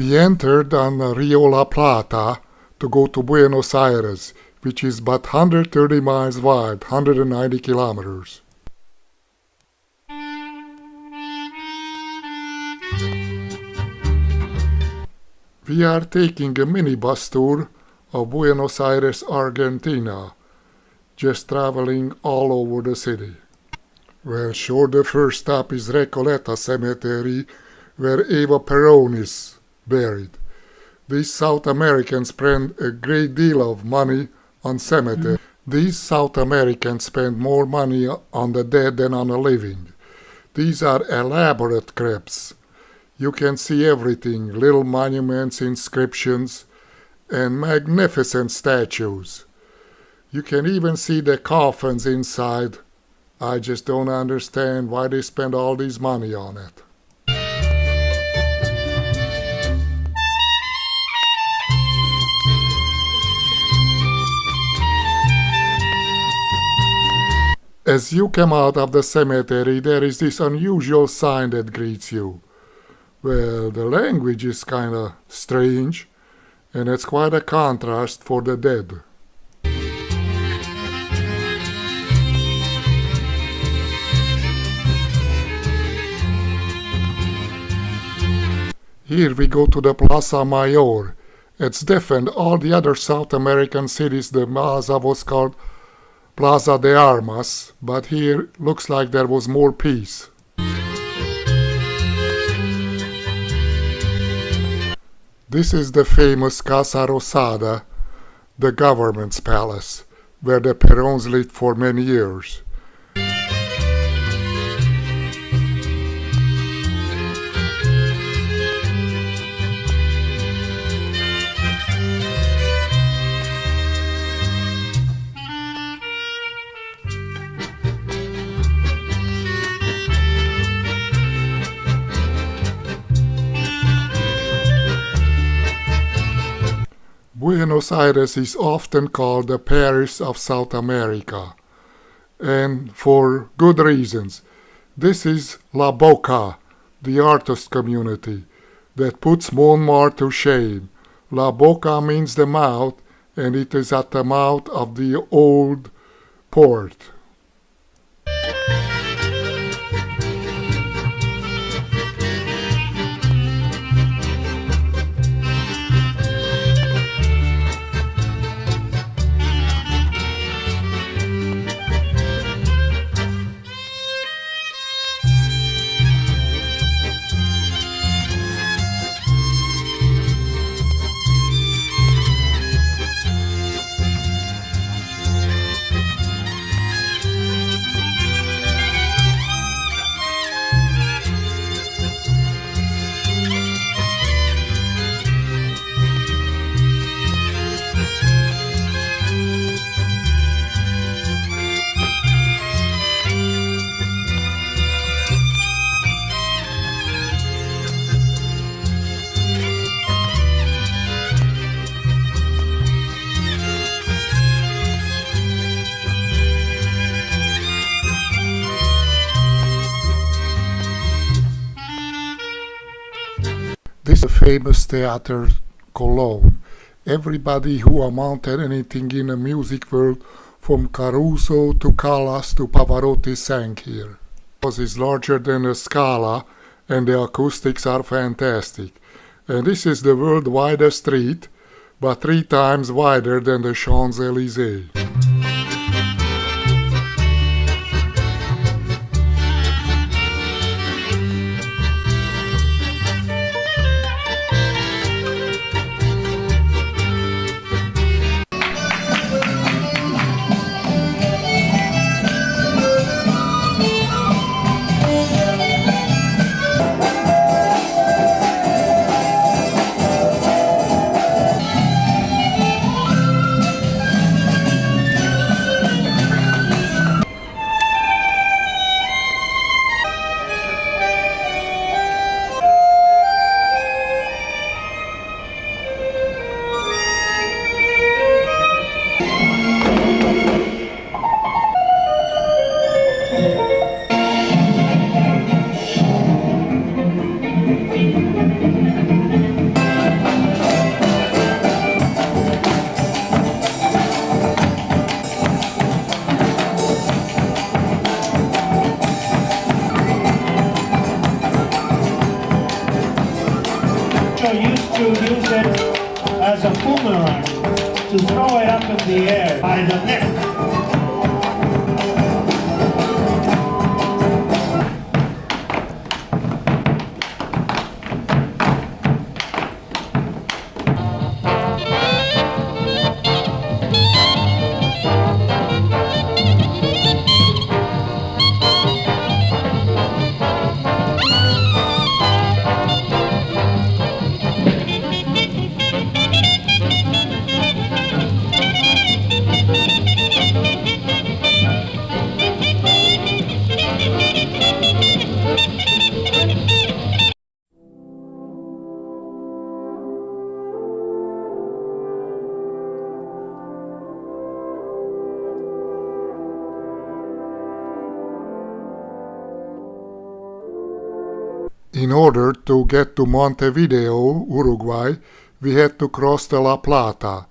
We entered on Rio La Plata to go to Buenos Aires, which is but 130 miles wide, 190 kilometers. We are taking a minibus tour of Buenos Aires, Argentina, just traveling all over the city. Well, sure, the first stop is Recoleta Cemetery, where Eva Perón is buried. These South Americans spend a great deal of money on cemetery. These South Americans spend more money on the dead than on the living. These are elaborate crypts. You can see everything, little monuments, inscriptions, and magnificent statues. You can even see the coffins inside. I just don't understand why they spend all this money on it. As you come out of the cemetery, there is this unusual sign that greets you. Well, the language is kinda strange, and it's quite a contrast for the dead. Here we go to the Plaza Mayor. It's different. All the other South American cities, the plaza was called Plaza de Armas, but here looks like there was more peace. This is the famous Casa Rosada, the government's palace, where the Perons lived for many years. Buenos Aires is often called the Paris of South America, and for good reasons. This is La Boca, the artist community, that puts Montmartre to shame. La Boca means the mouth, and it is at the mouth of the old port. This is the famous theater Cologne. Everybody who amounted anything in the music world, from Caruso to Callas to Pavarotti, sang here. The house is larger than the Scala, and the acoustics are fantastic. And this is the world's widest street, but 3 times wider than the Champs-Élysées. to throw it up in the air by the neck. In order to get to Montevideo, Uruguay, we had to cross the La Plata.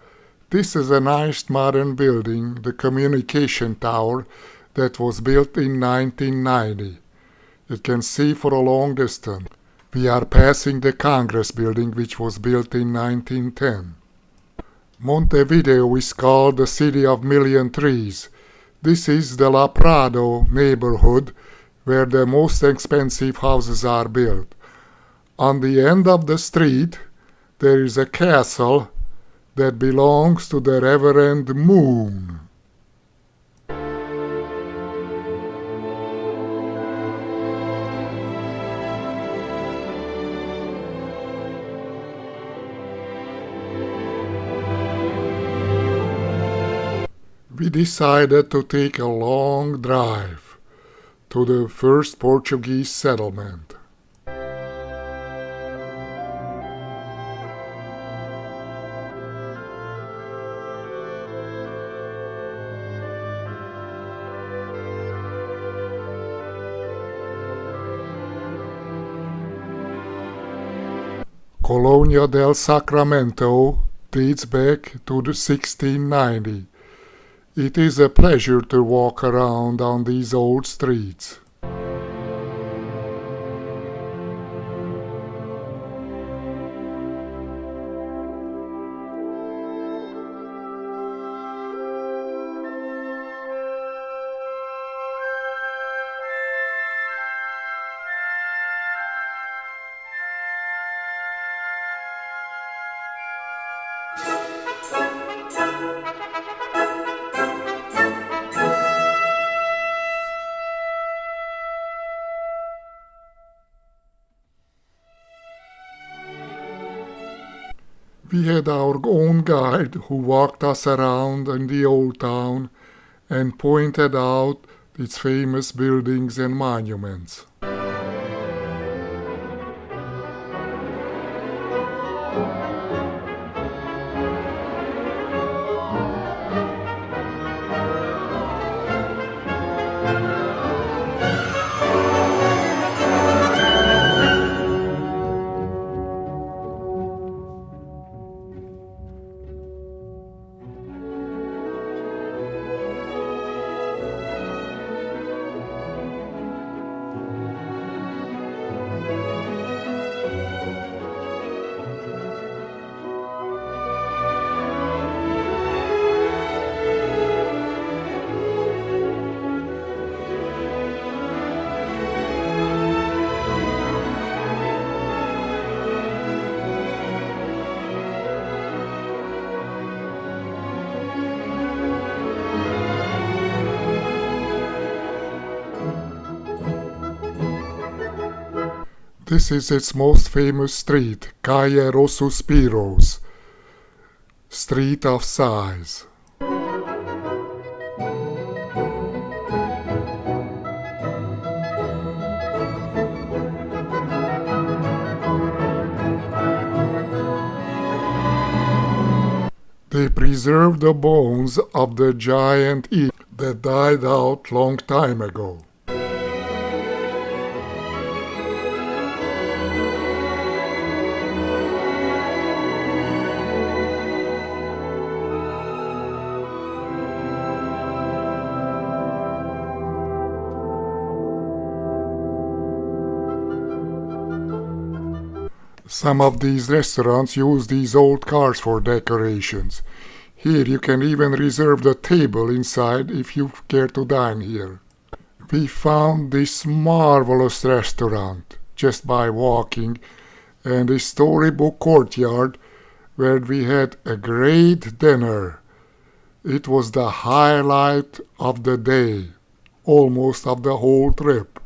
This is a nice modern building, the communication tower, that was built in 1990. You can see for a long distance. We are passing the Congress building, which was built in 1910. Montevideo is called the City of Million Trees. This is the La Prado neighborhood, where the most expensive houses are built. On the end of the street, there is a castle that belongs to the Reverend Moon. We decided to take a long drive to the first Portuguese settlement. Colonia del Sacramento dates back to the 1690. It is a pleasure to walk around on these old streets. We had our own guide who walked us around in the old town and pointed out its famous buildings and monuments. This is its most famous street, Calle Rosuspiros, Street of Sighs. They preserve the bones of the giant eagle that died out long time ago. Some of these restaurants use these old cars for decorations. Here you can even reserve the table inside if you care to dine here. We found this marvelous restaurant just by walking, and a storybook courtyard where we had a great dinner. It was the highlight of the day, almost of the whole trip.